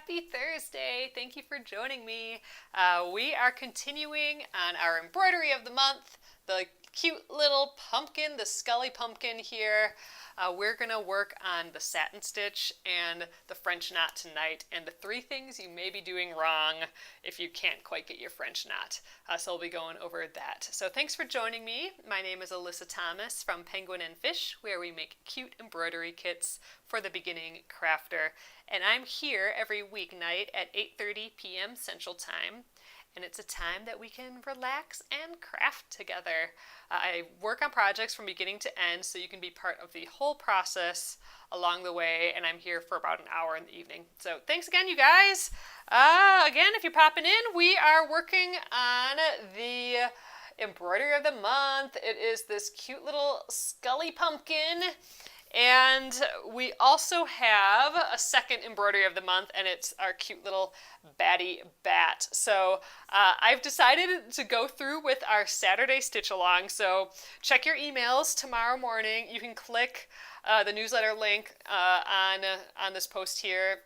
Happy Thursday. Thank you for joining me. We are continuing on our embroidery of the month, the cute little pumpkin, the skully pumpkin here. We're going to work on the satin stitch and the French knot tonight, and the 3 things you may be doing wrong if you can't quite get your French knot. So we'll be going over that. So thanks for joining me. My name is Alyssa Thomas from Penguin and Fish, where we make cute embroidery kits for the beginning crafter. And I'm here every weeknight at 8:30 p.m. Central Time. And it's a time that we can relax and craft together. I work on projects from beginning to end, so you can be part of the whole process along the way, and I'm here for about an hour in the evening. So thanks again, you guys. Again, if you're popping in, we are working on the embroidery of the month. It is this cute little skully pumpkin. And we also have a second embroidery of the month, and it's our cute little Batty bat. So I've decided to go through with our Saturday stitch along. So check your emails tomorrow morning. You can click the newsletter link on this post here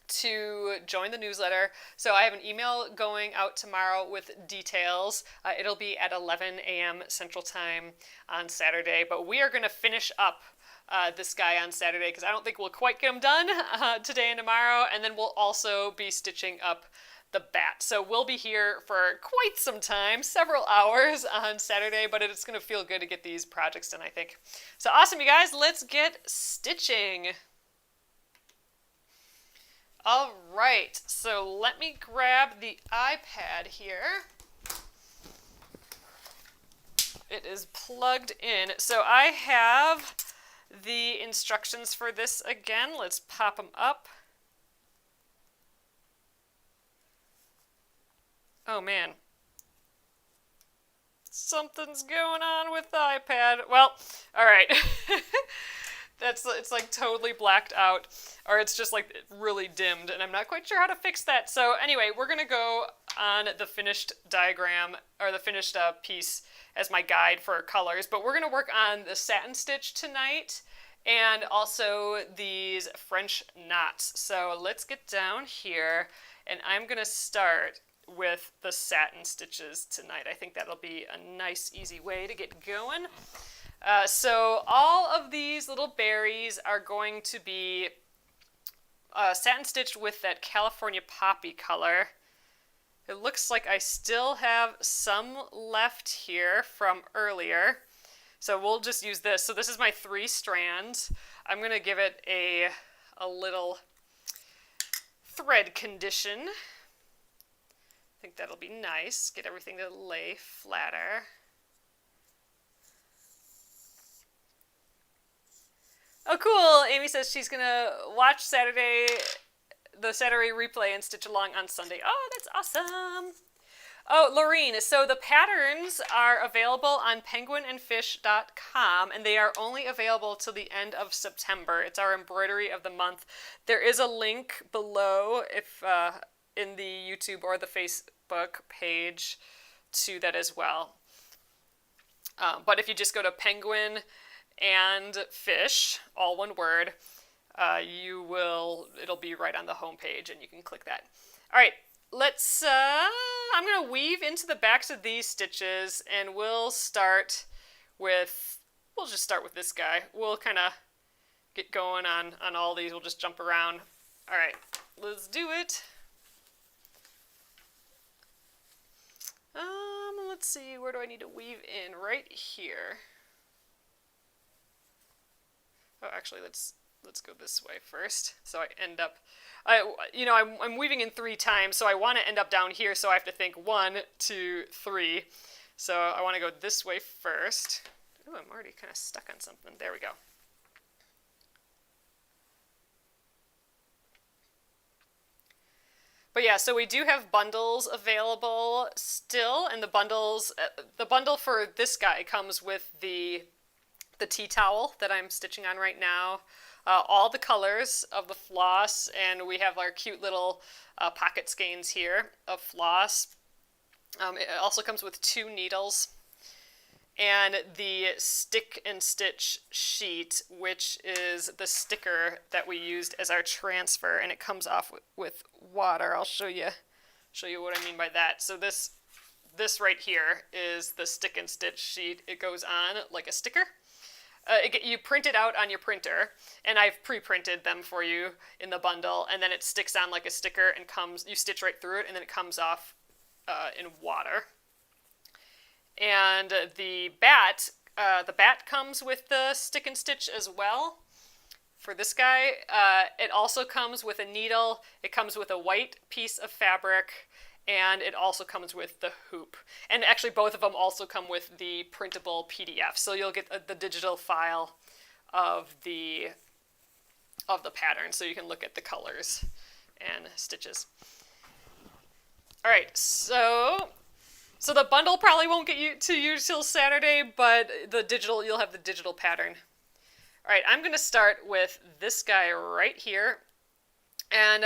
to join the newsletter. So I have an email going out tomorrow with details. It'll be at 11 a.m. Central Time on Saturday, but we are going to finish up this guy on Saturday because I don't think we'll quite get him done today and tomorrow, and then we'll also be stitching up the bat. So we'll be here for quite some time, several hours on Saturday, but it's going to feel good to get these projects done, I think. So awesome, you guys, let's get stitching. All right, so let me grab the iPad here. It is plugged in. So I have the instructions for this again. Let's pop them up. Oh man. Something's going on with the iPad. Well, all right. It's like totally blacked out, or it's just like really dimmed, and I'm not quite sure how to fix that. So anyway, we're gonna go on the finished diagram, or the finished piece as my guide for colors, but we're gonna work on the satin stitch tonight and also these French knots. So let's get down here, and I'm gonna start with the satin stitches tonight. I think that'll be a nice easy way to get going. So all of these little berries are going to be satin stitched with that California poppy color. It looks like I still have some left here from earlier. So we'll just use this. So this is my 3 strands. I'm going to give it a little thread condition. I think that'll be nice. Get everything to lay flatter. Oh, cool. Amy says she's going to watch the Saturday replay and stitch along on Sunday. Oh, that's awesome. Oh, Laureen, so the patterns are available on penguinandfish.com, and they are only available till the end of September. It's our embroidery of the month. There is a link below if in the YouTube or the Facebook page to that as well. But if you just go to Penguin and Fish, all one word, it'll be right on the home page, and you can click that. All right, I'm going to weave into the backs of these stitches, and we'll just start with this guy. We'll kind of get going on all these. We'll just jump around. All right, let's do it. Let's see, where do I need to weave in? Right here. Oh, actually, let's go this way first. So I end up, I'm weaving in 3 times, so I want to end up down here, so I have to think 1, 2, 3. So I want to go this way first. Ooh, I'm already kind of stuck on something. There we go. But yeah, so we do have bundles available still, and the bundle for this guy comes with the tea towel that I'm stitching on right now, all the colors of the floss, and we have our cute little pocket skeins here of floss. It also comes with 2 needles, and the stick and stitch sheet, which is the sticker that we used as our transfer, and it comes off with water. I'll show you what I mean by that. So this right here is the stick and stitch sheet. It goes on like a sticker. You print it out on your printer, and I've pre-printed them for you in the bundle, and then it sticks on like a sticker and you stitch right through it, and then it comes off in water. And the bat comes with the stick and stitch as well. For this guy, it also comes with a needle. It comes with a white piece of fabric, and it also comes with the hoop. And actually both of them also come with the printable PDF. So you'll get the digital file of the pattern, so you can look at the colors and stitches. All right, so the bundle probably won't get you to you till Saturday, but you'll have the digital pattern. All right, I'm going to start with this guy right here. And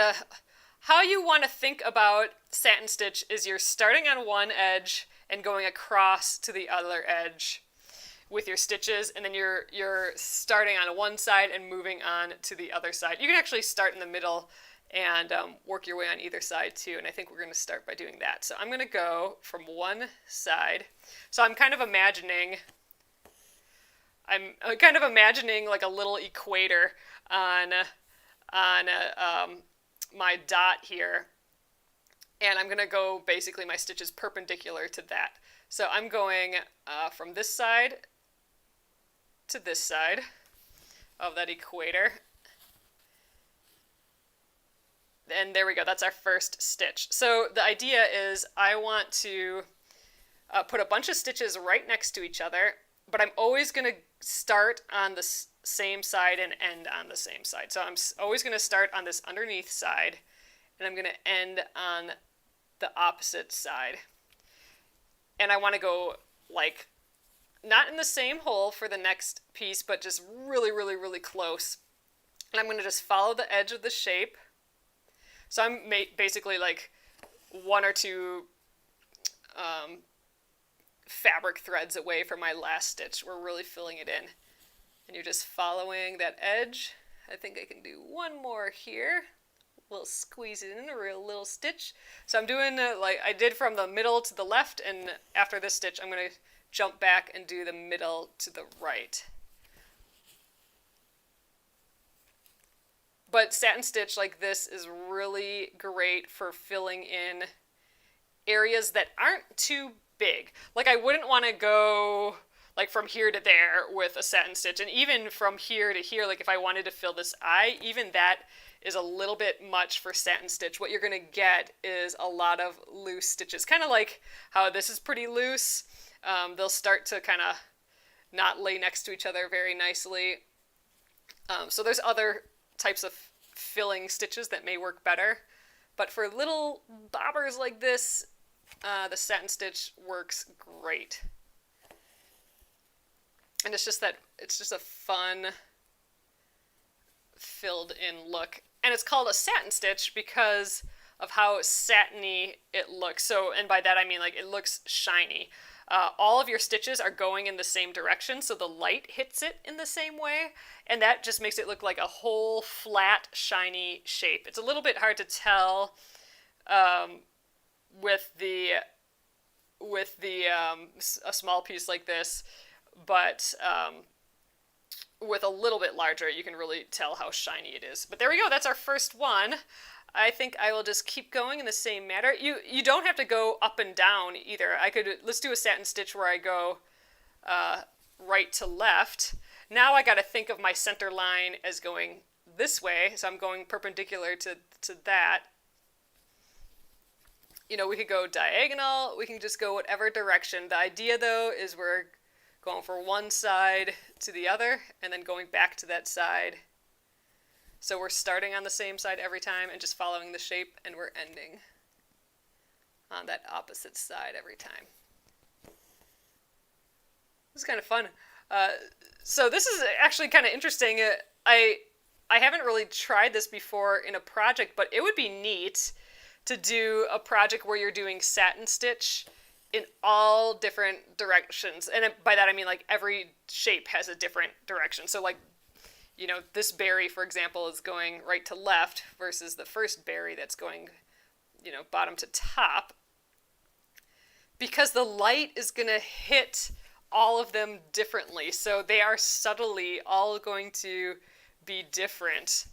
how you want to think about satin stitch is you're starting on one edge and going across to the other edge with your stitches, and then you're starting on one side and moving on to the other side. You can actually start in the middle and work your way on either side too, and I think we're going to start by doing that. So I'm going to go from one side. So I'm kind of imagining like a little equator on my dot here, and I'm going to go basically my stitches perpendicular to that. So I'm going from this side to this side of that equator. And there we go, that's our first stitch. So the idea is I want to put a bunch of stitches right next to each other, but I'm always going to start on the same side and end on the same side. So I'm always going to start on this underneath side, and I'm going to end on the opposite side. And I want to go like not in the same hole for the next piece, but just really, really, really close. And I'm going to just follow the edge of the shape. So I'm basically like one or two fabric threads away from my last stitch. We're really filling it in. And you're just following that edge. I think I can do one more here. We'll squeeze it in, a real little stitch. So I'm doing like I did from the middle to the left, and after this stitch I'm going to jump back and do the middle to the right. But satin stitch like this is really great for filling in areas that aren't too big. Like I wouldn't want to go like from here to there with a satin stitch, and even from here to here, like if I wanted to fill this eye, even that is a little bit much for satin stitch. What you're going to get is a lot of loose stitches, kind of like how this is pretty loose. They'll start to kind of not lay next to each other very nicely. So there's other types of filling stitches that may work better, but for little bobbers like this, the satin stitch works great. And it's just a fun filled in look. And it's called a satin stitch because of how satiny it looks. So, and by that I mean like it looks shiny. All of your stitches are going in the same direction, so the light hits it in the same way, and that just makes it look like a whole flat, shiny shape. It's a little bit hard to tell with a small piece like this, but with a little bit larger, you can really tell how shiny it is. But there we go. That's our first one. I think I will just keep going in the same manner. You don't have to go up and down either. Let's do a satin stitch where I go right to left. Now I got to think of my center line as going this way, so I'm going perpendicular to that. You know, we could go diagonal, we can just go whatever direction. The idea though is we're going from one side to the other and then going back to that side. So we're starting on the same side every time and just following the shape, and we're ending on that opposite side every time. This is kind of fun. So this is actually kind of interesting. I haven't really tried this before in a project, but it would be neat to do a project where you're doing satin stitch in all different directions. And by that I mean like every shape has a different direction. So like, you know, this berry, for example, is going right to left versus the first berry that's going, you know, bottom to top. Because the light is going to hit all of them differently. So they are subtly all going to be different.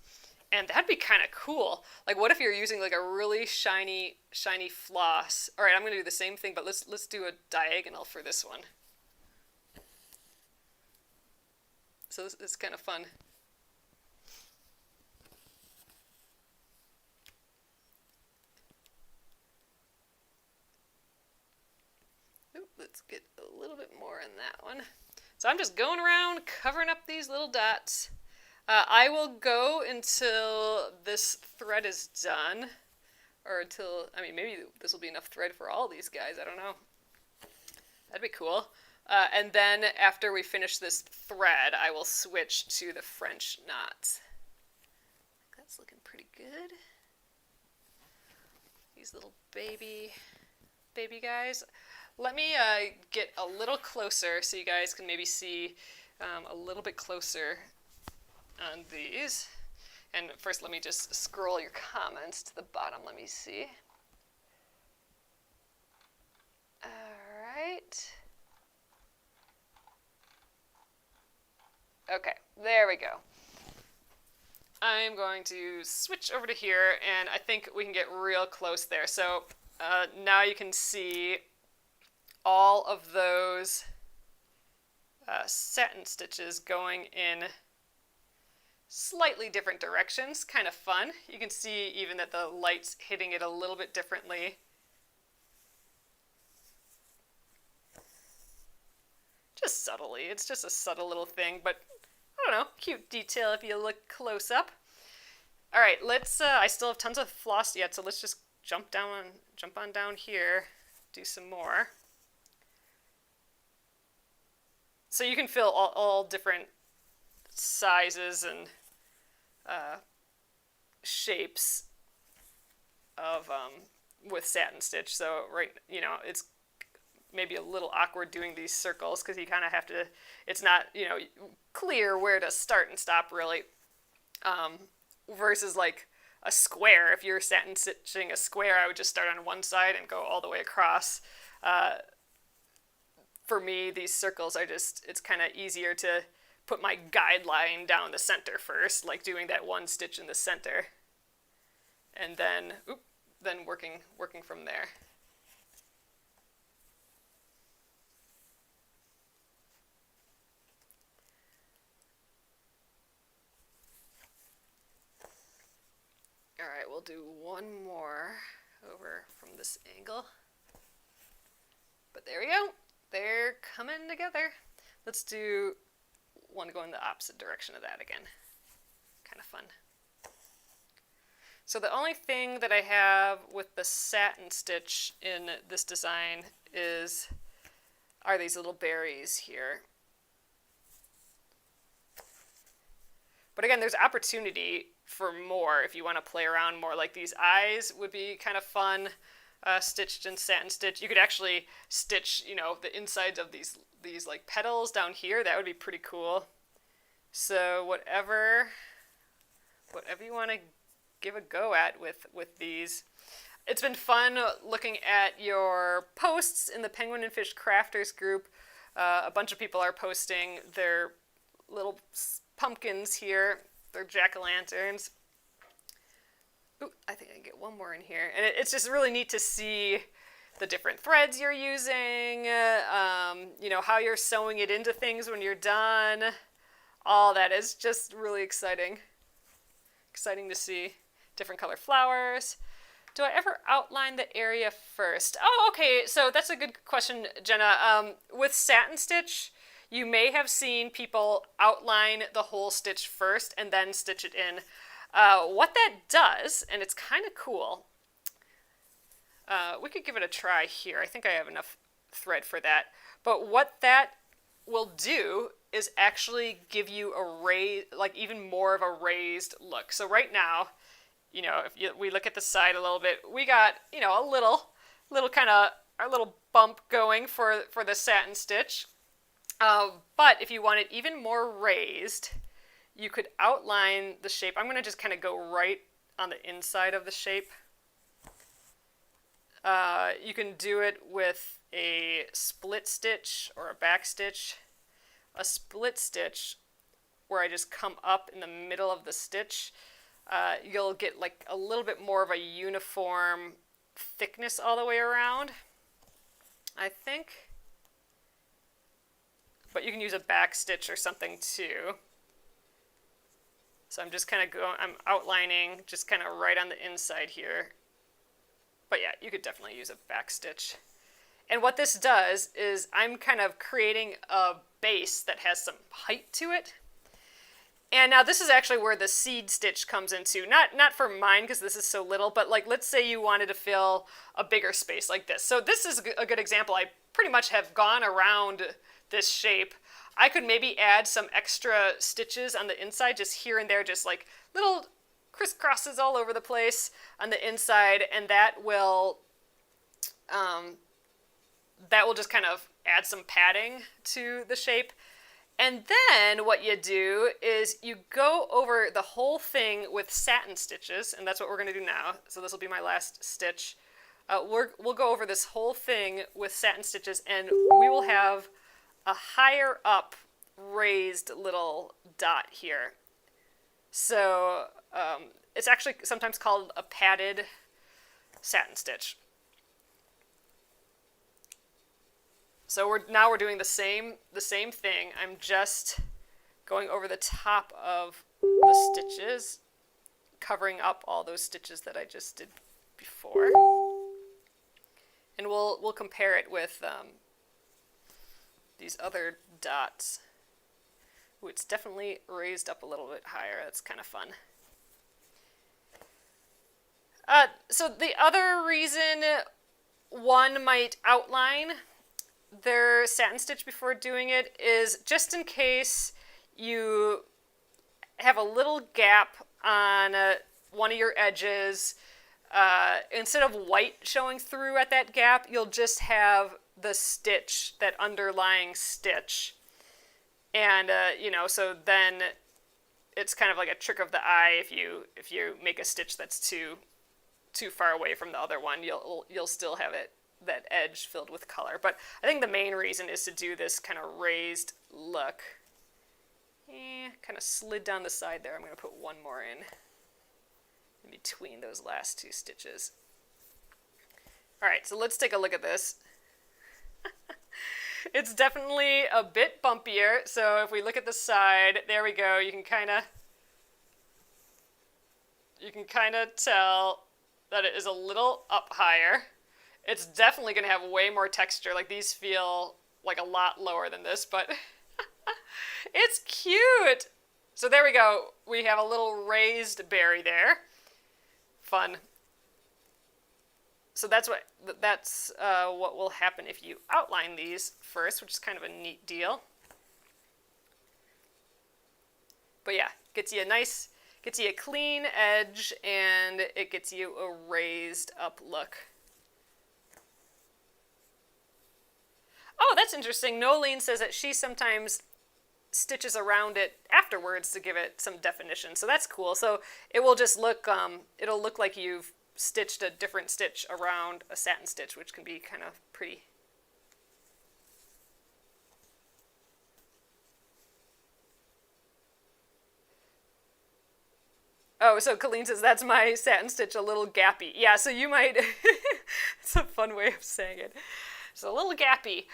And that'd be kind of cool. Like, what if you're using like a really shiny floss? All right, I'm gonna do the same thing, but let's do a diagonal for this one. So this is kind of fun. Ooh, let's get a little bit more in that one. So I'm just going around covering up these little dots. I will go until this thread is done, or until, I mean, maybe this will be enough thread for all these guys, I don't know. That'd be cool. And then after we finish this thread, I will switch to the French knots. That's looking pretty good. These little baby guys. Let me get a little closer so you guys can maybe see a little bit closer on these. And first let me just scroll your comments to the bottom. Let me see. Alright. Okay, there we go. I'm going to switch over to here, and I think we can get real close there. So now you can see all of those satin stitches going in slightly different directions. Kind of fun. You can see even that the light's hitting it a little bit differently. Just subtly. It's just a subtle little thing, but I don't know, cute detail if you look close up. All right, let's, I still have tons of floss yet, so let's just jump on down here, do some more. So you can fill all different sizes and shapes of with satin stitch. So right, you know, it's maybe a little awkward doing these circles because you kind of have to, it's not, you know, clear where to start and stop really, versus like a square. If you're satin stitching a square, I would just start on one side and go all the way across. For me, these circles are just, it's kind of easier to put my guideline down the center first, like doing that one stitch in the center, and then working from there. All right, we'll do one more over from this angle. But there we go. They're coming together. Let's do one going the opposite direction of that again. Kind of fun. So the only thing that I have with the satin stitch in this design are these little berries here. But again, there's opportunity for more if you want to play around more. Like these eyes would be kind of fun, stitched in satin stitch. You could actually stitch, you know, the insides of these like petals down here. That would be pretty cool. So whatever you want to give a go at with these. It's been fun looking at your posts in the Penguin and Fish Crafters group. A bunch of people are posting their little pumpkins here. They're jack-o'-lanterns. Ooh, I think I can get one more in here. And it's just really neat to see the different threads you're using, you know, how you're sewing it into things when you're done. All that is just really exciting. Exciting to see. Different color flowers. Do I ever outline the area first? Oh, okay, so that's a good question, Jenna. With satin stitch, you may have seen people outline the whole stitch first and then stitch it in. What that does, and it's kind of cool, we could give it a try here. I think I have enough thread for that. But what that will do is actually give you like even more of a raised look. So right now, you know, we look at the side a little bit, we got, you know, a little kind of our little bump going for the satin stitch. But if you want it even more raised, you could outline the shape. I'm going to just kind of go right on the inside of the shape. You can do it with a split stitch or a back stitch. A split stitch, where I just come up in the middle of the stitch, you'll get like a little bit more of a uniform thickness all the way around, I think. But you can use a back stitch or something too. So I'm just kind of I'm outlining just kind of right on the inside here. But yeah, you could definitely use a back stitch. And what this does is I'm kind of creating a base that has some height to it. And now this is actually where the seed stitch comes into. Not for mine because this is so little, but like let's say you wanted to fill a bigger space like this. So this is a good example. I pretty much have gone around this shape. I could maybe add some extra stitches on the inside, just here and there, just like little crisscrosses all over the place on the inside, and that will just kind of add some padding to the shape. And then what you do is you go over the whole thing with satin stitches, and that's what we're going to do now. So this will be my last stitch. We'll go over this whole thing with satin stitches, and we will have a higher up raised little dot here. So it's actually sometimes called a padded satin stitch. So we're doing the same thing. I'm just going over the top of the stitches, covering up all those stitches that I just did before. And we'll compare it with these other dots. Ooh, it's definitely raised up a little bit higher. That's kind of fun. So the other reason one might outline their satin stitch before doing it is just in case you have a little gap on one of your edges. Instead of white showing through at that gap, you'll just have the stitch, that underlying stitch. And, so then it's kind of like a trick of the eye if you make a stitch that's too far away from the other one, you'll still have that edge filled with color. But I think the main reason is to do this kind of raised look. Kind of slid down the side there. I'm going to put one more in between those last two stitches. All right, so let's take a look at this. It's definitely a bit bumpier. So if we look at the side, there we go. You can kind of tell that it is a little up higher. It's definitely going to have way more texture. Like these feel like a lot lower than this, but it's cute. So there we go. We have a little raised berry there. Fun. So that's what will happen if you outline these first, which is kind of a neat deal. But yeah, gets you a clean edge, and it gets you a raised up look. Oh, that's interesting. Nolene says that she sometimes stitches around it afterwards to give it some definition. So that's cool. So it will just look, it'll look like you've stitched a different stitch around a satin stitch, which can be kind of pretty. Oh, so Colleen says, that's my satin stitch, a little gappy. Yeah, so you might, it's a fun way of saying it. It's a little gappy.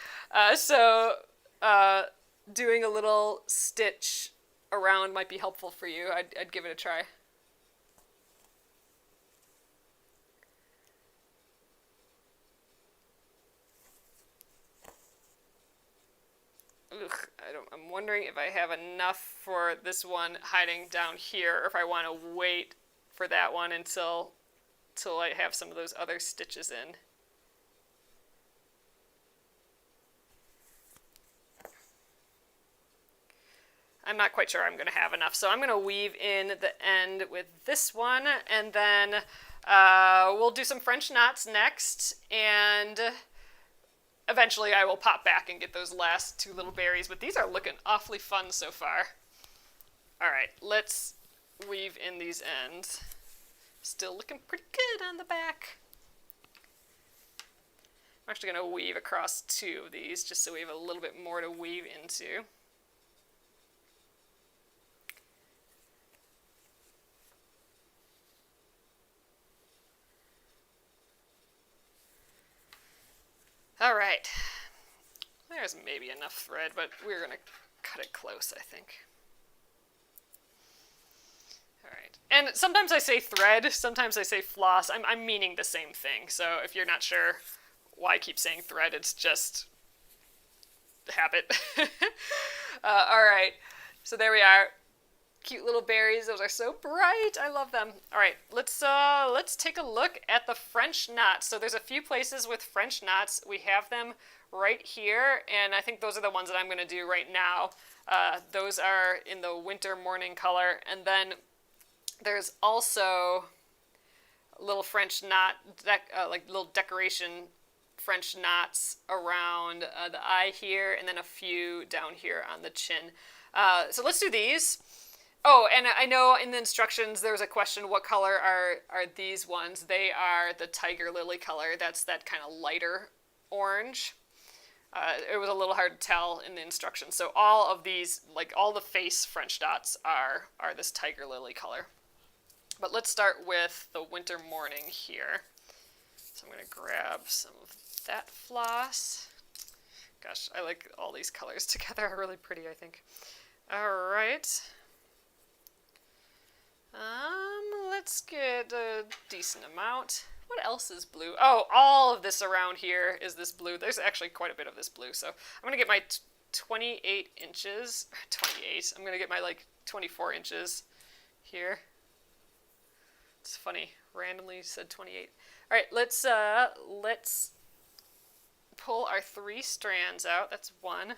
Doing a little stitch around might be helpful for you. I'd give it a try. I'm wondering if I have enough for this one hiding down here, or if I want to wait for that one until I have some of those other stitches in. I'm not quite sure I'm going to have enough, so I'm going to weave in the end with this one, and then we'll do some French knots next, and eventually I will pop back and get those last 2 little berries, but these are looking awfully fun so far. All right, let's weave in these ends. Still looking pretty good on the back. I'm actually going to weave across 2 of these just so we have a little bit more to weave into. All right, there's maybe enough thread, but we're going to cut it close, I think. All right, and sometimes I say thread, sometimes I say floss. I'm meaning the same thing, so if you're not sure why I keep saying thread, it's just habit. All right, so there we are. Cute little berries. Those are so bright. I love them. All right, let's take a look at the French knots. So there's a few places with French knots. We have them right here, and I think those are the ones that I'm going to do right now. Those are in the winter morning color, and then there's also a little French knot, like little decoration French knots around the eye here, and then a few down here on the chin. So let's do these. Oh, and I know in the instructions there was a question, what color are these ones? They are the tiger lily color. That's that kind of lighter orange. It was a little hard to tell in the instructions. So all of these, like all the face French dots are this tiger lily color. But let's start with the winter morning here. So I'm going to grab some of that floss. Gosh, I like all these colors together. Are really pretty, I think. All right. Let's get a decent amount. What else is blue? Oh, all of this around here is this blue. There's actually quite a bit of this blue. So I'm going to get my 28 inches. 28. I'm going to get my like 24 inches here. It's funny. Randomly said 28. All right, let's pull our 3 strands out. That's 1.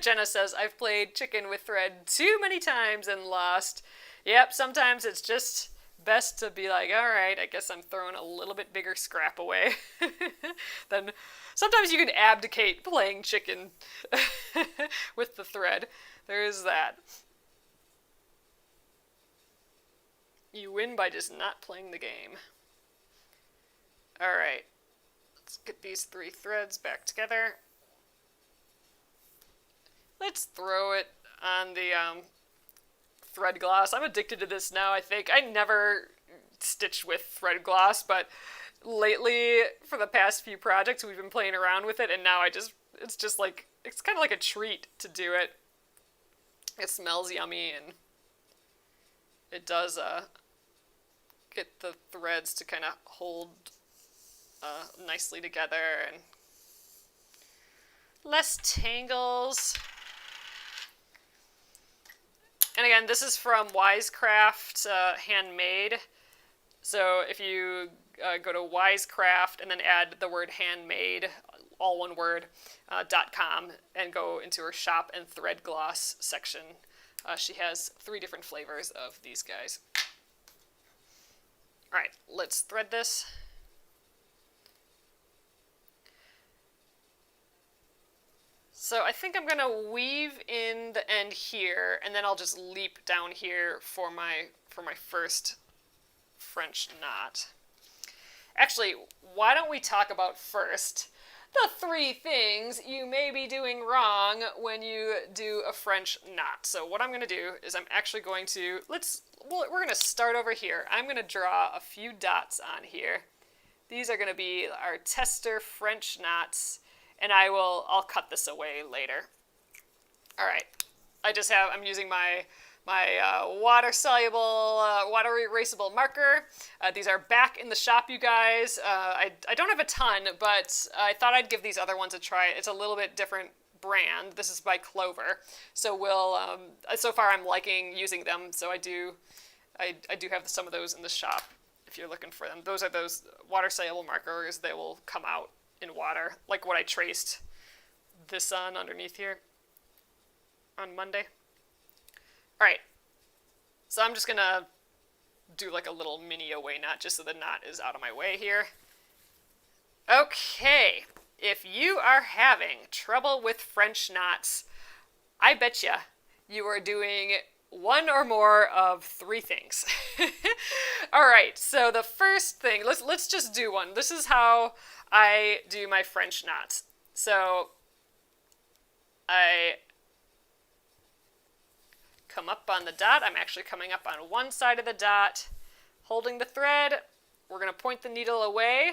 Jenna says, I've played chicken with thread too many times and lost. Yep, sometimes it's just best to be like, all right, I guess I'm throwing a little bit bigger scrap away. Then sometimes you can abdicate playing chicken with the thread. There is that. You win by just not playing the game. All right, let's get these 3 threads back together. Let's throw it on the thread gloss. I'm addicted to this now, I think. I never stitched with thread gloss, but lately, for the past few projects, we've been playing around with it, and now it's just like, it's kind of like a treat to do it. It smells yummy, and it does get the threads to kind of hold nicely together, and less tangles. And again, this is from Wisecraft Handmade. So if you go to Wisecraft and then add the word handmade, all one word, .com, and go into her shop and thread gloss section, she has 3 different flavors of these guys. All right, let's thread this. So I think I'm going to weave in the end here, and then I'll just leap down here for my first French knot. Actually, why don't we talk about first the 3 things you may be doing wrong when you do a French knot. So what I'm going to do is I'm actually going to, we're going to start over here. I'm going to draw a few dots on here. These are going to be our tester French knots. And I'll cut this away later. All right, I'm using my water-soluble, water-erasable marker. These are back in the shop, you guys. I don't have a ton, but I thought I'd give these other ones a try. It's a little bit different brand. This is by Clover. So so far I'm liking using them. So I do have some of those in the shop if you're looking for them. Those are those water-soluble markers. They will come out in water, like what I traced this on underneath here on Monday. All right, so I'm just gonna do like a little mini away knot just so the knot is out of my way here. Okay, if you are having trouble with French knots, I bet you are doing one or more of three things. All right, so the first thing, let's just do one. This is how I do my French knots. So I come up on the dot. I'm actually coming up on one side of the dot, holding the thread. We're going to point the needle away.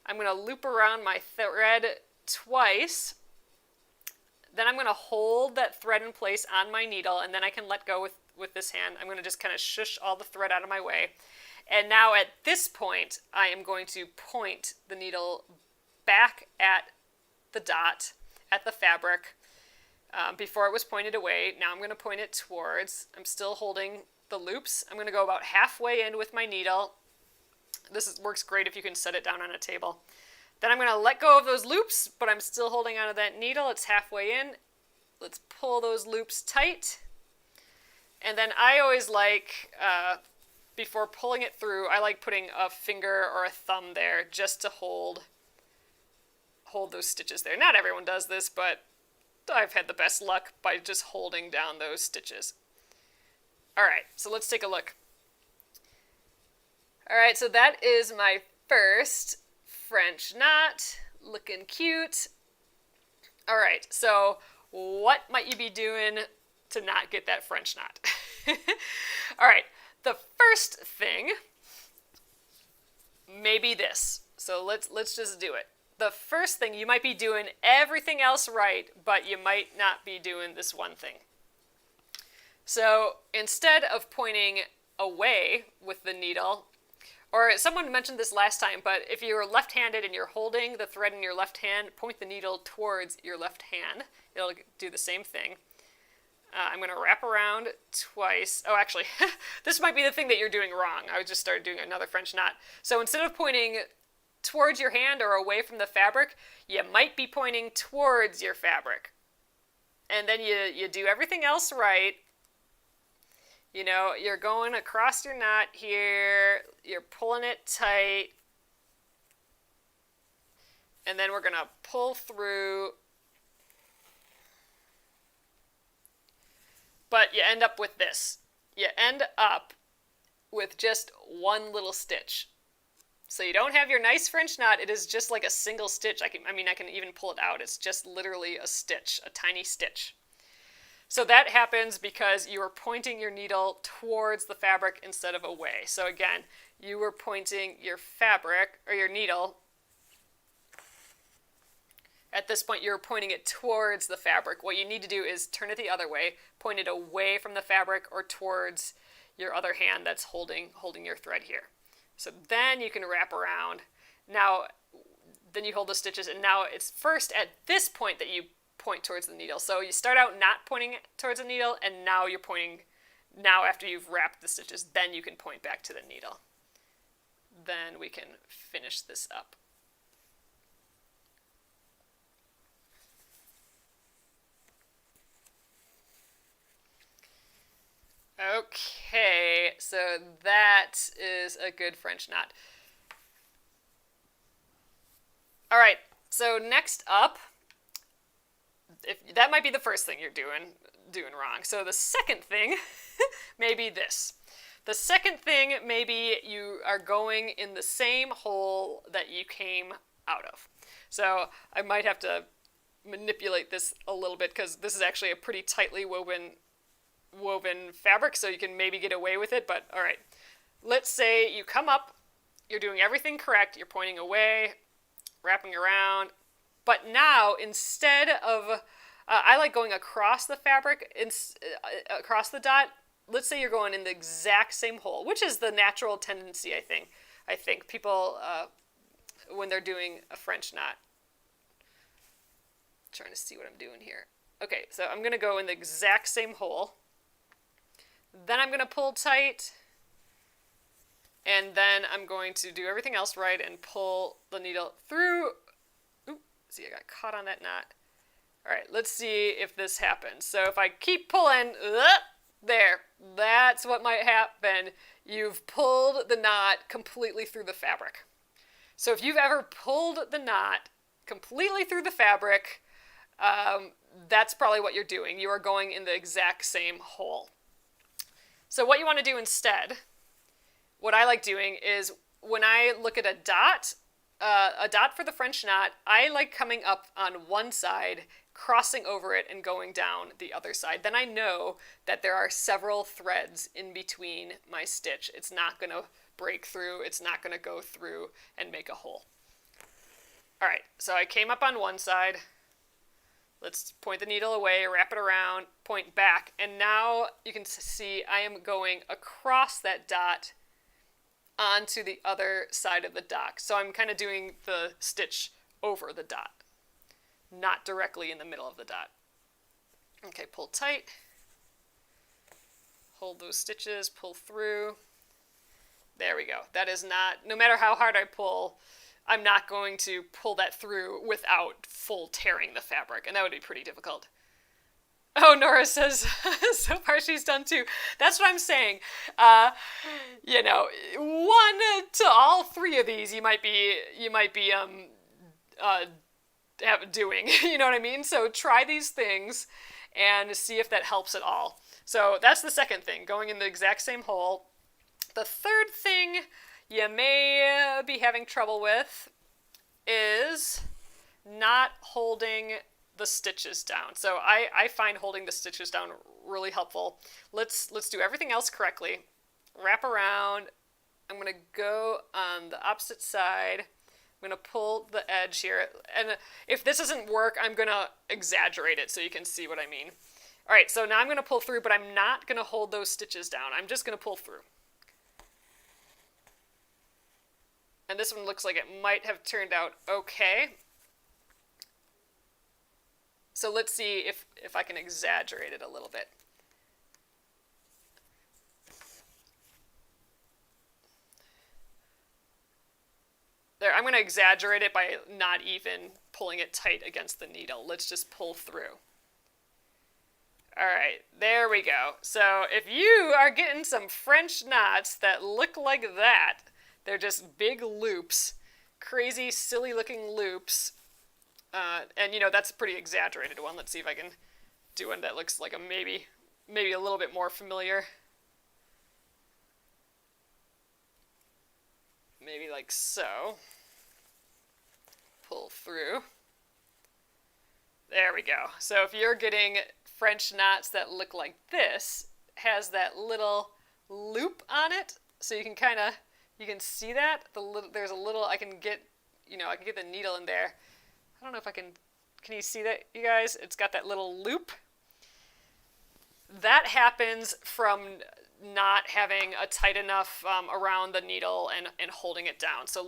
I'm going to loop around my thread twice. Then I'm going to hold that thread in place on my needle, and then I can let go with this hand. I'm going to just kind of shush all the thread out of my way. And now at this point, I am going to point the needle back at the dot, at the fabric, before it was pointed away. Now I'm going to point it towards. I'm still holding the loops. I'm going to go about halfway in with my needle. Works great if you can set it down on a table. Then I'm going to let go of those loops, but I'm still holding onto that needle. It's halfway in. Let's pull those loops tight. And then I always like, before pulling it through, I like putting a finger or a thumb there just to hold those stitches there. Not everyone does this, but I've had the best luck by just holding down those stitches. All right, so let's take a look. All right, so that is my first French knot, looking cute. All right, so what might you be doing to not get that French knot? All right, the first thing may be this. So let's just do it. The first thing, you might be doing everything else right, but you might not be doing this one thing. So instead of pointing away with the needle, or someone mentioned this last time, but if you're left-handed and you're holding the thread in your left hand, point the needle towards your left hand. It'll do the same thing. I'm going to wrap around twice. Oh, actually, this might be the thing that you're doing wrong. I just started doing another French knot. So instead of pointing towards your hand or away from the fabric, you might be pointing towards your fabric. And then you do everything else right. You know, you're going across your knot here, you're pulling it tight, and then we're going to pull through. But you end up with this. You end up with just one little stitch. So you don't have your nice French knot, it is just like a single stitch. I can even pull it out. It's just literally a stitch, a tiny stitch. So that happens because you are pointing your needle towards the fabric instead of away. So again, you were pointing your fabric, or your needle. At this point, you're pointing it towards the fabric. What you need to do is turn it the other way, point it away from the fabric or towards your other hand that's holding your thread here. So then you can wrap around. Now, then you hold the stitches, and now it's first at this point that you point towards the needle. So you start out not pointing towards the needle, and now you're pointing, now after you've wrapped the stitches, then you can point back to the needle. Then we can finish this up. Okay, so that is a good French knot. All right, so next up, that might be the first thing you're doing wrong. So the second thing may be this. The second thing, maybe you are going in the same hole that you came out of. So I might have to manipulate this a little bit because this is actually a pretty tightly woven fabric, so you can maybe get away with it. But all right, let's say you come up, you're doing everything correct, you're pointing away, wrapping around, but now instead of I like going across the fabric, across the dot. Let's say you're going in the exact same hole, which is the natural tendency, I think people when they're doing a French knot. I'm trying to see what I'm doing here. Okay, so I'm going to go in the exact same hole. Then I'm going to pull tight, and then I'm going to do everything else right and pull the needle through. Ooh, see, I got caught on that knot. All right, let's see if this happens. So if I keep pulling, there, that's what might happen. You've pulled the knot completely through the fabric. So if you've ever pulled the knot completely through the fabric, that's probably what you're doing. You are going in the exact same hole. So what you want to do instead, what I like doing is when I look at a dot for the French knot, I like coming up on one side, crossing over it, and going down the other side. Then I know that there are several threads in between my stitch. It's not going to break through. It's not going to go through and make a hole. All right, so I came up on one side. Let's point the needle away, wrap it around, point back, and now you can see I am going across that dot onto the other side of the dot. So I'm kind of doing the stitch over the dot, not directly in the middle of the dot. Okay, pull tight. Hold those stitches, pull through. There we go. That is not, no matter how hard I pull, I'm not going to pull that through without full tearing the fabric, and that would be pretty difficult. Oh, Nora says, so far she's done 2. That's what I'm saying. You know, 1 to all 3 of these you might be doing. You know what I mean? So try these things and see if that helps at all. So that's the second thing, going in the exact same hole. The third thing you may be having trouble with is not holding the stitches down. So I find holding the stitches down really helpful. Let's do everything else correctly. Wrap around. I'm going to go on the opposite side. I'm going to pull the edge here. And if this doesn't work, I'm going to exaggerate it so you can see what I mean. All right, so now I'm going to pull through, but I'm not going to hold those stitches down. I'm just going to pull through. And this one looks like it might have turned out okay. So let's see if I can exaggerate it a little bit. There, I'm going to exaggerate it by not even pulling it tight against the needle. Let's just pull through. All right, there we go. So if you are getting some French knots that look like that, they're just big loops, crazy, silly looking loops. And you know, that's a pretty exaggerated one. Let's see if I can do one that looks like a maybe a little bit more familiar. Maybe like so. Pull through. There we go. So if you're getting French knots that look like this, has that little loop on it, so you can you can see that there's a little, I can get the needle in there. I don't know if I can you see that, you guys? It's got that little loop. That happens from not having a tight enough around the needle and holding it down. So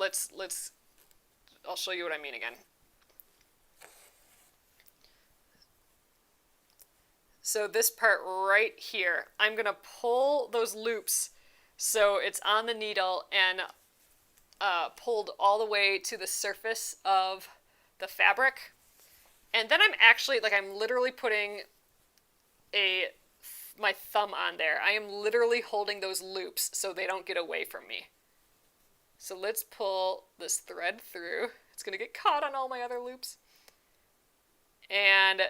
I'll show you what I mean again. So this part right here, I'm going to pull those loops so it's on the needle and pulled all the way to the surface of the fabric. And then I'm literally putting my thumb on there. I am literally holding those loops so they don't get away from me. So let's pull this thread through. It's going to get caught on all my other loops. And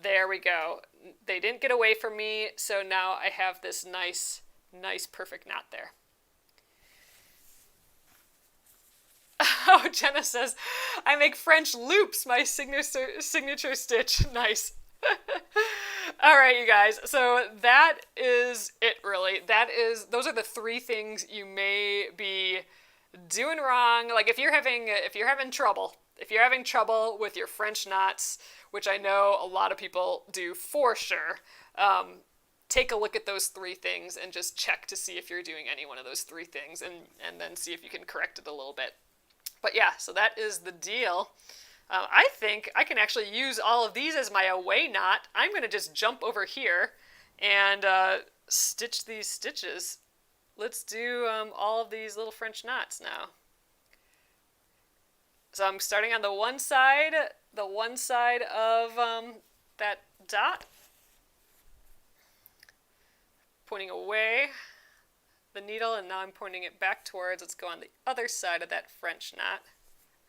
there we go. They didn't get away from me, so now I have this nice, perfect knot there. Oh, Jenna says, I make French loops my signature stitch. Nice. All right, you guys. So that is it, really. Those are the 3 things you may be doing wrong. Like if you're having trouble with your French knots, which I know a lot of people do for sure, take a look at those 3 things and just check to see if you're doing any one of those 3 things, and then see if you can correct it a little bit. But yeah, so that is the deal. I think I can actually use all of these as my away knot. I'm going to just jump over here and stitch these stitches. Let's do all of these little French knots now. So I'm starting on the one side of that dot, pointing away the needle, and now I'm pointing it back towards, let's go on the other side of that French knot.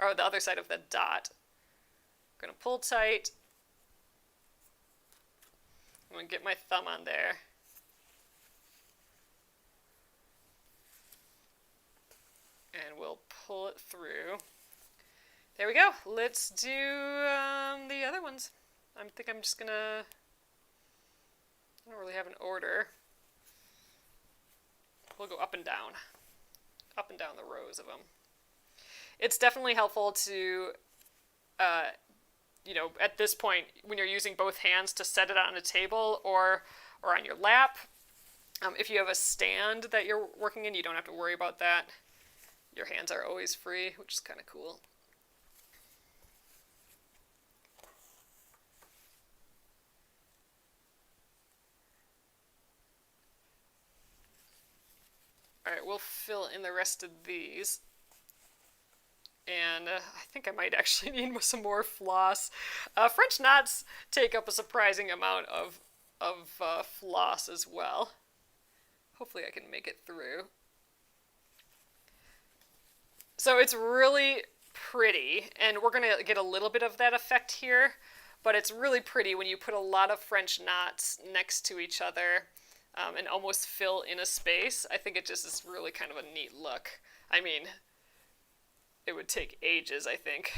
or the other side of the dot. I'm going to pull tight. I'm going to get my thumb on there. And we'll pull it through. There we go. Let's do the other ones. I think I'm just gonna, I don't really have an order. We'll go up and down the rows of them. It's definitely helpful to, you know, at this point, when you're using both hands, to set it on a table or on your lap. If you have a stand that you're working in, you don't have to worry about that. Your hands are always free, which is kind of cool. All right, we'll fill in the rest of these. And I think I might actually need some more floss. French knots take up a surprising amount of floss as well. Hopefully I can make it through. So it's really pretty, and we're going to get a little bit of that effect here, but it's really pretty when you put a lot of French knots next to each other and almost fill in a space. I think it just is really kind of a neat look. I mean, it would take ages, I think,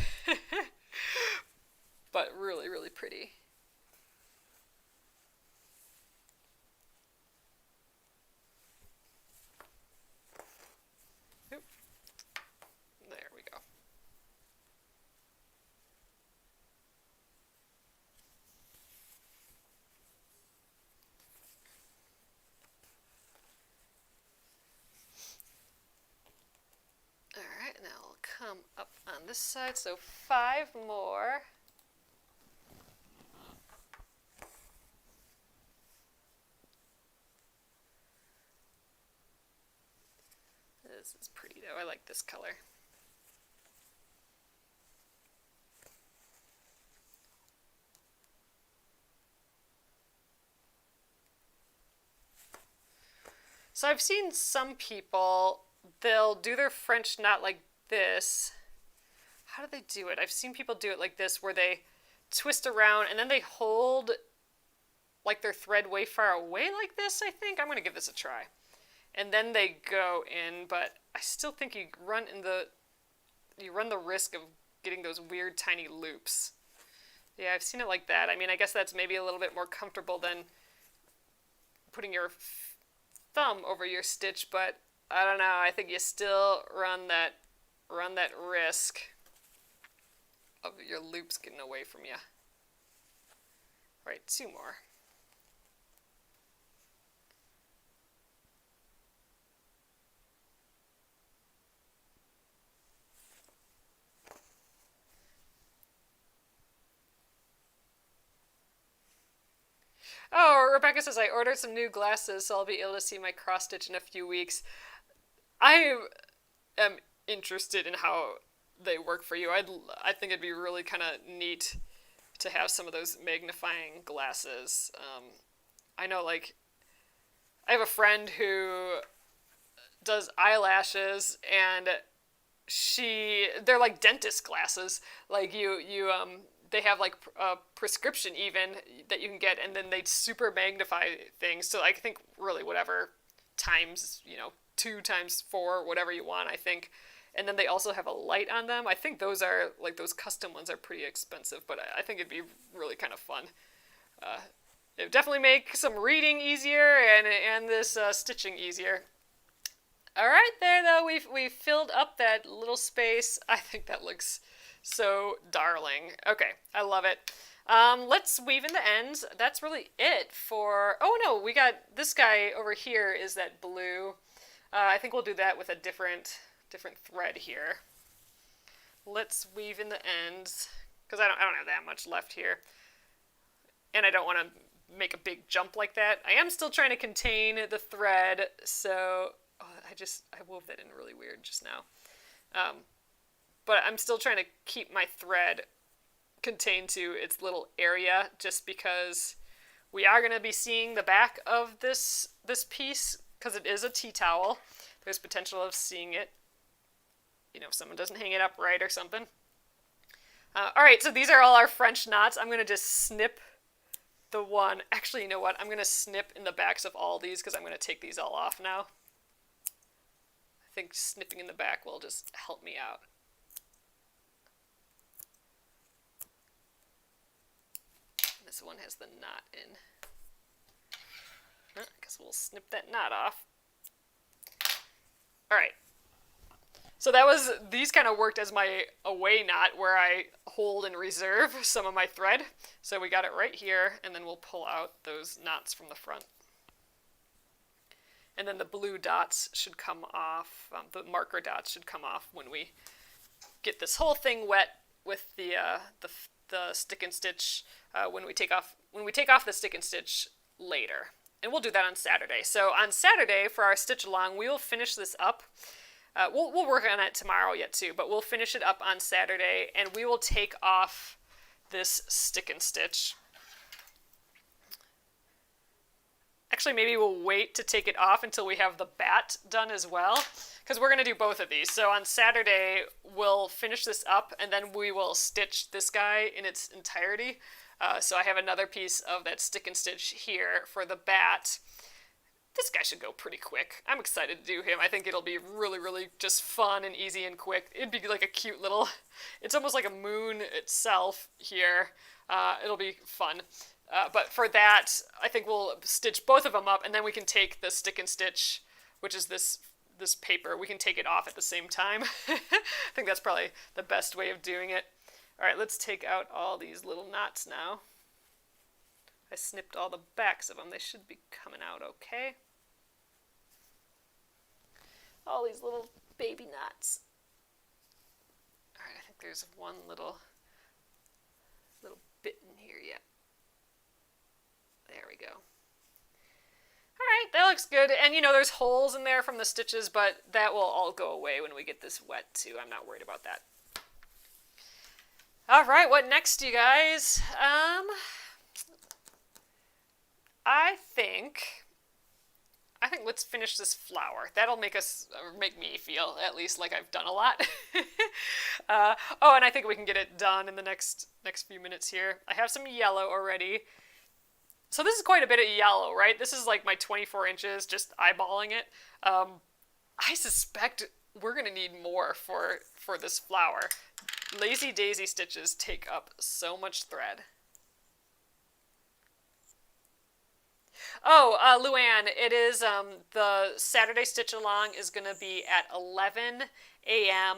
but really, really pretty. There we go. All right, now we'll come up on this side, so 5 more. This is pretty though, I like this color. So I've seen some people, they'll do their French knot like this. How do they do it? I've seen people do it like this, where they twist around and then they hold like their thread way far away like this, I think. I'm going to give this a try. And then they go in, but I still think you run the risk of getting those weird tiny loops. Yeah, I've seen it like that. I mean, I guess that's maybe a little bit more comfortable than putting your thumb over your stitch, but I don't know. I think you still run that risk of your loops getting away from you. All right, 2 more. Oh, Rebecca says, I ordered some new glasses, so I'll be able to see my cross stitch in a few weeks. I am interested in how they work for you. I think it'd be really kind of neat to have some of those magnifying glasses. I know, like, I have a friend who does eyelashes, and they're like dentist glasses. Like they have like a prescription even that you can get, and then they super magnify things. So I think really whatever times, 2 times 4, whatever you want, I think. And then they also have a light on them. I think those are, like, those custom ones are pretty expensive, but I think it'd be really kind of fun. It would definitely make some reading easier and this stitching easier. All right, there though, we've filled up that little space. I think that looks so darling. Okay, I love it. Let's weave in the ends. That's really it for, oh no, we got this guy over here is that blue. I think we'll do that with a different thread here. Let's weave in the ends, because I don't have that much left here. And I don't want to make a big jump like that. I am still trying to contain the thread, so I wove that in really weird just now. But I'm still trying to keep my thread contained to its little area, just because we are going to be seeing the back of this piece, because it is a tea towel. There's potential of seeing it. you know, if someone doesn't hang it up right or something. All right, so these are all our French knots. I'm going to just snip the one. Actually, you know what? I'm going to snip in the backs of all these because I'm going to take these all off now. I think snipping in the back will just help me out. This one has the knot in. I guess we'll snip that knot off. All right. So these kind of worked as my away knot where I hold and reserve some of my thread. So we got it right here, and then we'll pull out those knots from the front. And then the blue dots should come off, the marker dots should come off when we get this whole thing wet with the stick and stitch when we take off the stick and stitch later. And we'll do that on Saturday. So on Saturday for our stitch along, we will finish this up. We'll work on it tomorrow yet too, but we'll finish it up on Saturday, and we will take off this stick and stitch. Actually, maybe we'll wait to take it off until we have the bat done as well, because we're going to do both of these. So on Saturday, we'll finish this up, and then we will stitch this guy in its entirety. So I have another piece of that stick and stitch here for the bat. This guy should go pretty quick. I'm excited to do him. I think it'll be really, really just fun and easy and quick. It'd be like a cute little, it's almost like a moon itself here. It'll be fun. But for that, I think we'll stitch both of them up, and then we can take the stick and stitch, which is this paper, we can take it off at the same time. I think that's probably the best way of doing it. All right, let's take out all these little knots now. I snipped all the backs of them. They should be coming out okay. All these little baby knots. All right, I think there's one little bit in here yet. There we go. All right, that looks good. And you know, there's holes in there from the stitches, but that will all go away when we get this wet too. I'm not worried about that. All right, what next, you guys? I think let's finish this flower. That'll make me feel at least like I've done a lot. Oh, and I think we can get it done in the next few minutes here. I have some yellow already. So this is quite a bit of yellow, right? This is like my 24 inches, just eyeballing it. I suspect we're gonna need more for this flower. Lazy daisy stitches take up so much thread. Oh, Luann, it is the Saturday stitch along is going to be at 11 a.m.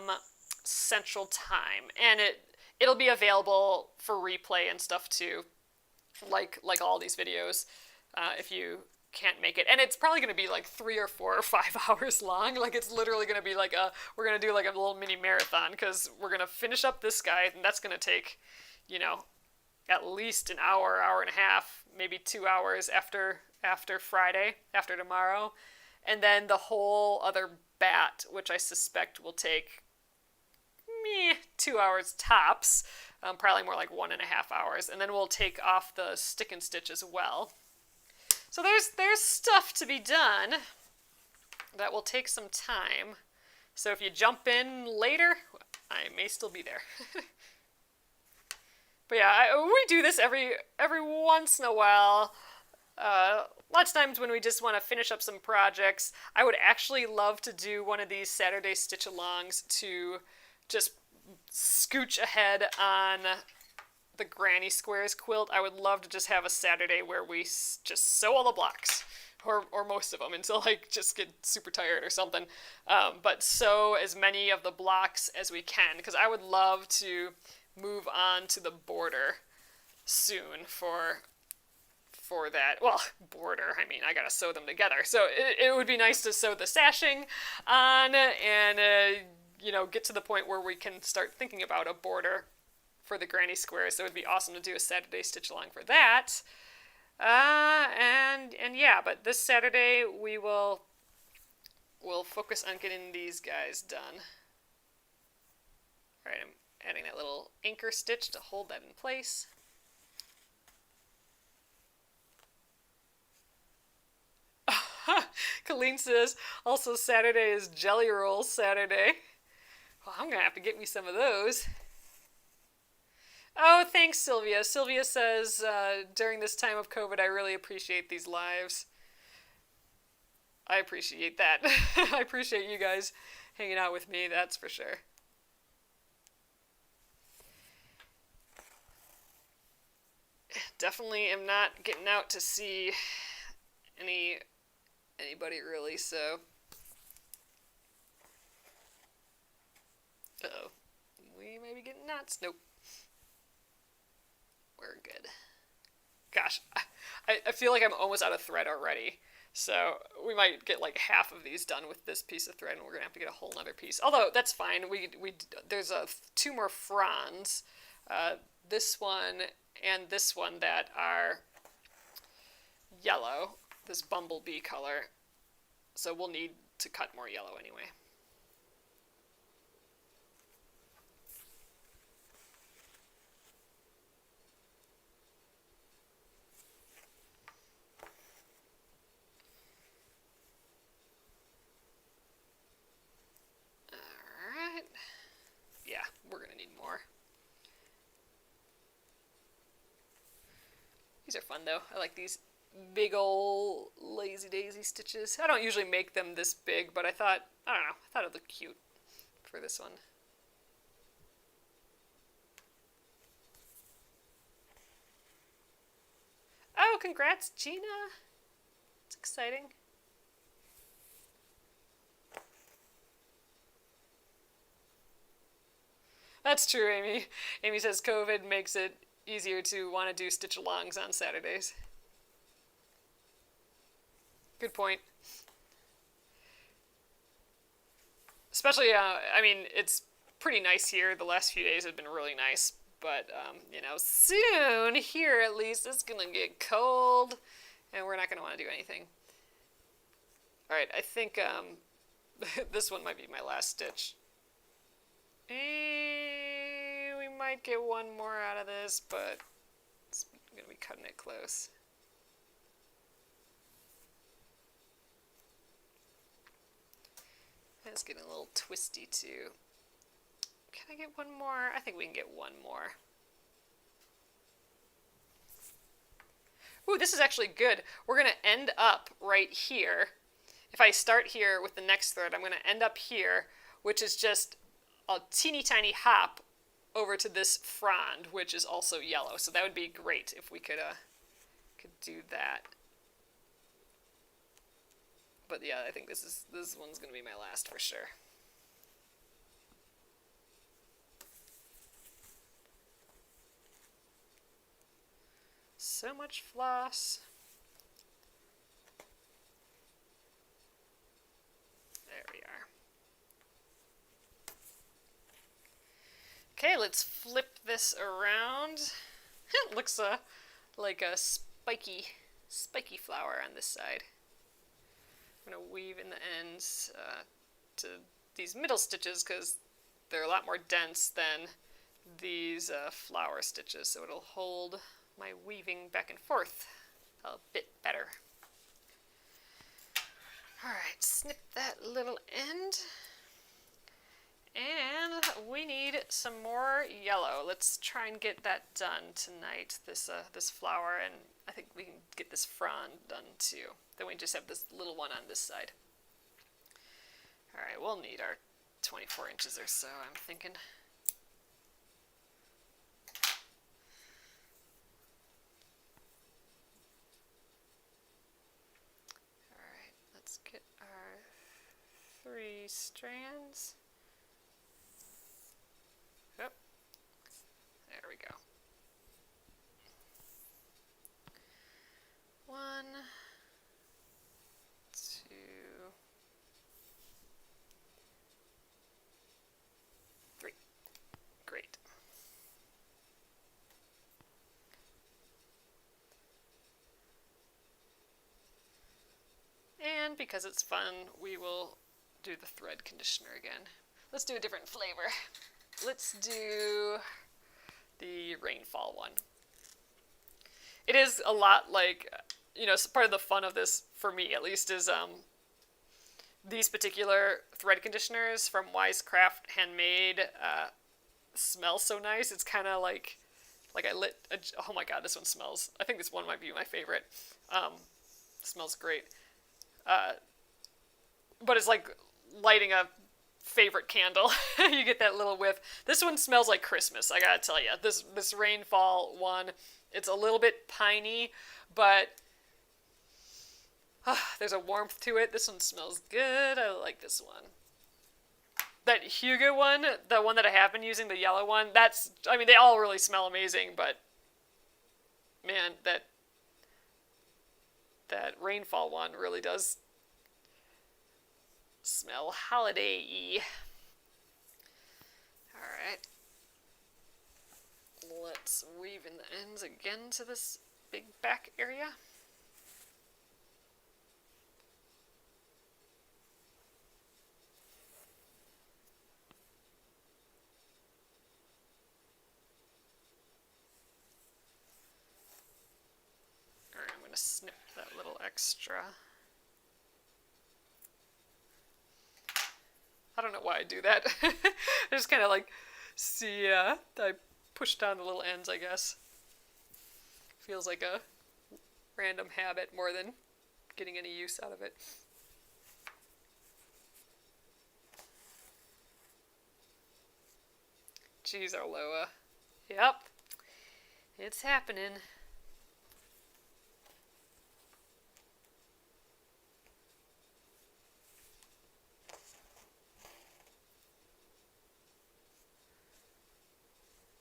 Central Time, and it'll be available for replay and stuff too, like all these videos, if you can't make it. And it's probably going to be like 3 or 4 or 5 hours long. Like it's literally going to be like we're going to do like a little mini marathon, because we're going to finish up this guy, and that's going to take, you know, at least an hour, hour and a half, maybe 2 hours after Friday, after tomorrow. And then the whole other bat, which I suspect will take 2 hours tops, probably more like 1.5 hours. And then we'll take off the stick and stitch as well. So there's stuff to be done that will take some time. So if you jump in later, I may still be there. But yeah, we do this every once in a while. Lots of times when we just want to finish up some projects. I would actually love to do one of these Saturday stitch-alongs to just scooch ahead on the Granny Squares quilt. I would love to just have a Saturday where we just sew all the blocks, or most of them, until I just get super tired or something. But sew as many of the blocks as we can, because I would love to move on to the border soon for that. Well, border, I mean, I gotta sew them together. So it would be nice to sew the sashing on and, you know, get to the point where we can start thinking about a border for the Granny Squares. So it would be awesome to do a Saturday stitch along for that. And yeah, but this Saturday we'll focus on getting these guys done. All right, I'm adding that little anchor stitch to hold that in place. Colleen says, also Saturday is Jelly Roll Saturday. Well, I'm gonna have to get me some of those. Oh, thanks, Sylvia. Sylvia says, during this time of COVID, I really appreciate these lives. I appreciate that. I appreciate you guys hanging out with me, that's for sure. Definitely am not getting out to see anybody really, so. Uh-oh. We may be getting nuts. Nope. We're good. Gosh, I feel like I'm almost out of thread already. So we might get like half of these done with this piece of thread, and we're gonna have to get a whole other piece. Although that's fine. There's two more fronds, this one and this one that are yellow. This bumblebee color. So we'll need to cut more yellow anyway. Yeah, we're gonna need more. These are fun though. I like these big old lazy daisy stitches. I don't usually make them this big, but I don't know, I thought it'd look cute for this one. Oh, congrats, Gina. It's exciting. That's true, Amy. Amy says COVID makes it easier to want to do stitch-alongs on Saturdays. Good point. Especially, I mean, it's pretty nice here. The last few days have been really nice. But, you know, soon, here at least, it's going to get cold. And we're not going to want to do anything. Alright, I think this one might be my last stitch. We might get one more out of this, but it's going to be cutting it close. It's getting a little twisty too. Can I get one more? I think we can get one more. Ooh, this is actually good. We're going to end up right here. If I start here with the next thread, I'm going to end up here, which is just a teeny tiny hop over to this frond, which is also yellow. So that would be great if we could do that. But yeah, I think this one's going to be my last for sure. So much floss. There we are. Okay, let's flip this around. It looks like a spiky flower on this side. I'm going to weave in the ends to these middle stitches because they're a lot more dense than these flower stitches, so it'll hold my weaving back and forth a bit better. Alright, snip that little end. And we need some more yellow. Let's try and get that done tonight, this flower, and I think we can get this frond done too. Then we just have this little one on this side. Alright, we'll need our 24 inches or so, I'm thinking. Alright, let's get our 3 strands. Yep. There we go. 1, 2, 3. Great. And because it's fun, we will do the thread conditioner again. Let's do a different flavor. Let's do the rainfall one. It is a lot like, you know, part of the fun of this, for me at least, is these particular thread conditioners from Wisecraft Handmade smell so nice. It's kind of like oh my god, this one smells. I think this one might be my favorite. Smells great. But it's like lighting a favorite candle. You get that little whiff. This one smells like Christmas, I gotta tell you. This rainfall one, it's a little bit piney, but there's a warmth to it. This one smells good. I like this one. That Hugo one, the one that I have been using, the yellow one, I mean, they all really smell amazing, but man, that rainfall one really does smell holiday-y. Alright. Let's weave in the ends again to this big back area. Alright, I'm going to snip that little extra. I don't know why I do that. I just kind of like, see, I push down the little ends, I guess. Feels like a random habit more than getting any use out of it. Jeez, Arloa. Yep. It's happening.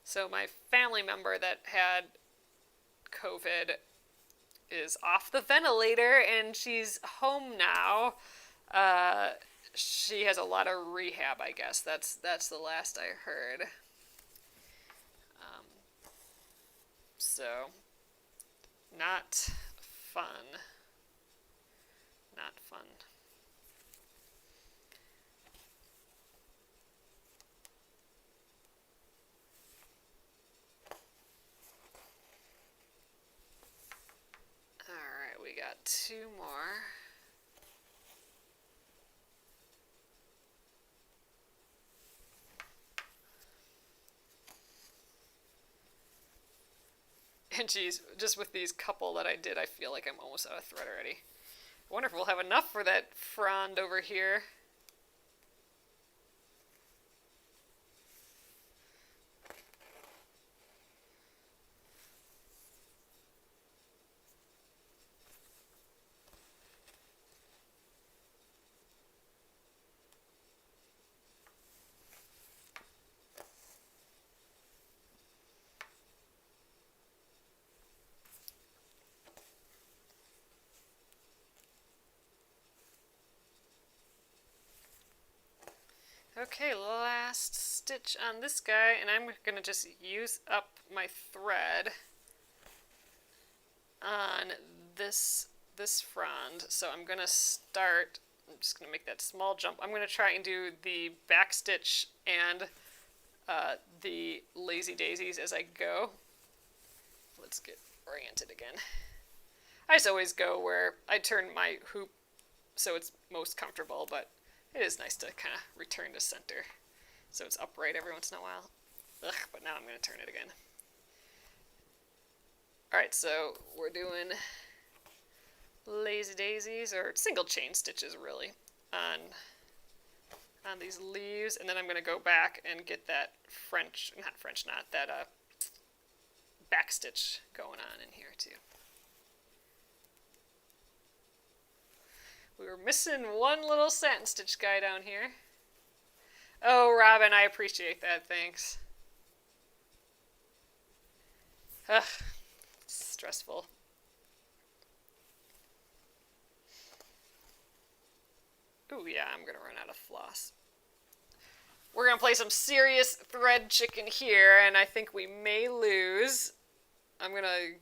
So my family member that had COVID is off the ventilator and she's home now. She has a lot of rehab, I guess. That's the last I heard. So, not fun. Not fun. Alright, we got 2 more. And geez, just with these couple that I did, I feel like I'm almost out of thread already. I wonder if we'll have enough for that frond over here. Okay, last stitch on this guy, and I'm going to just use up my thread on this frond. So I'm going to start, I'm just going to make that small jump. I'm going to try and do the back stitch and the lazy daisies as I go. Let's get oriented again. I just always go where I turn my hoop so it's most comfortable, but it is nice to kind of return to center so it's upright every once in a while. Ugh, but now I'm going to turn it again. Alright, so we're doing lazy daisies, or single chain stitches really, on these leaves, and then I'm going to go back and get that that back stitch going on in here too. We were missing one little satin stitch guy down here. Oh, Robin, I appreciate that. Thanks. Ugh, it's stressful. Ooh, yeah, I'm going to run out of floss. We're going to play some serious thread chicken here, and I think we may lose. I'm going to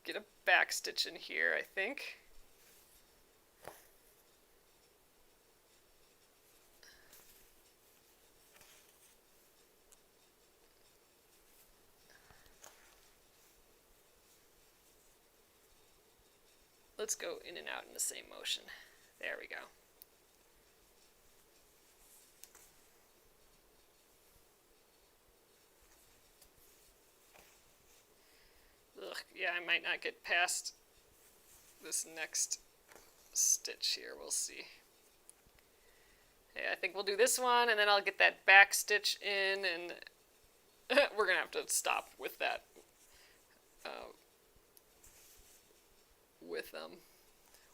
get a back stitch in here, I think. Let's go in and out in the same motion. There we go. yeah, I might not get past this next stitch here. We'll see. Yeah, I think we'll do this one, and then I'll get that back stitch in, and we're going to have to stop with that.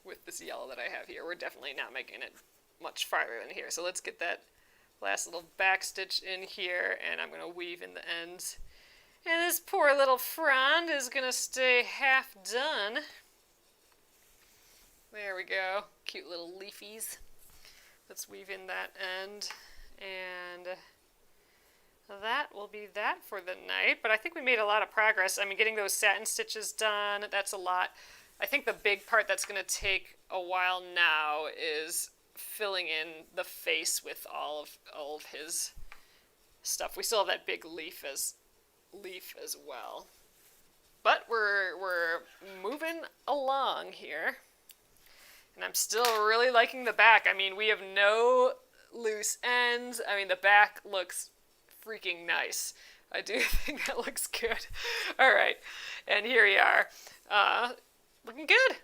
With this yellow that I have here. We're definitely not making it much farther than here. So let's get that last little back stitch in here, and I'm going to weave in the ends. And this poor little frond is going to stay half done. There we go. Cute little leafies. Let's weave in that end, and that will be that for the night. But I think we made a lot of progress. I mean, getting those satin stitches done, that's a lot. I think the big part that's going to take a while now is filling in the face with all of his stuff. We still have that big leaf as well. But we're moving along here. And I'm still really liking the back. I mean, we have no loose ends. I mean, the back looks freaking nice. I do think that looks good. All right, and here we are. Looking good.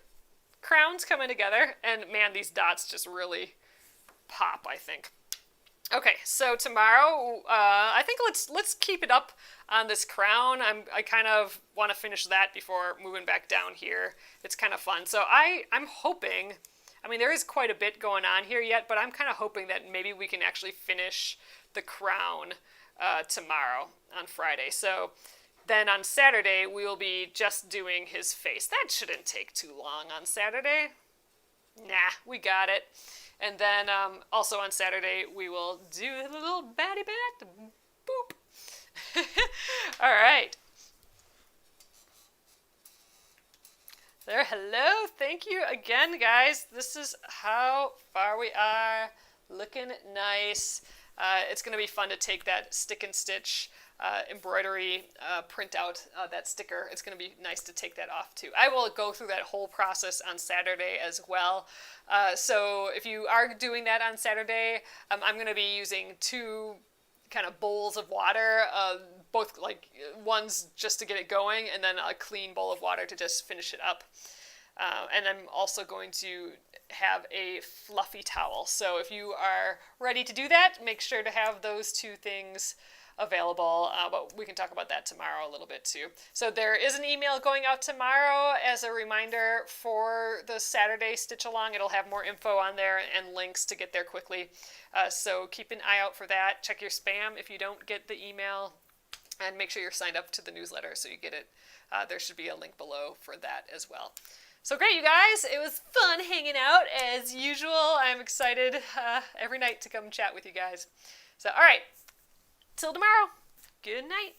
Crown's coming together, and man, these dots just really pop, I think. Okay, so tomorrow, I think let's keep it up on this crown. I kind of want to finish that before moving back down here. It's kind of fun. So I'm hoping, I mean, there is quite a bit going on here yet, but I'm kind of hoping that maybe we can actually finish the crown tomorrow on Friday. So then on Saturday, we will be just doing his face. That shouldn't take too long on Saturday. Nah, we got it. And then also on Saturday, we will do a little Batty bat. Boop. All right. There, hello. Thank you again, guys. This is how far we are. Looking nice. It's going to be fun to take that stick and stitch embroidery print out that sticker. It's going to be nice to take that off too. I will go through that whole process on Saturday as well. So if you are doing that on Saturday, I'm going to be using two kind of bowls of water, both like ones just to get it going, and then a clean bowl of water to just finish it up. And I'm also going to have a fluffy towel. So if you are ready to do that, make sure to have those two things available, but we can talk about that tomorrow a little bit too. So there is an email going out tomorrow as a reminder for the Saturday stitch along. It'll have more info on there and links to get there quickly. So keep an eye out for that. Check your spam if you don't get the email, and make sure you're signed up to the newsletter so you get it. There should be a link below for that as well. So great, you guys. It was fun hanging out as usual. I'm excited every night to come chat with you guys. So all right. Till tomorrow. Good night.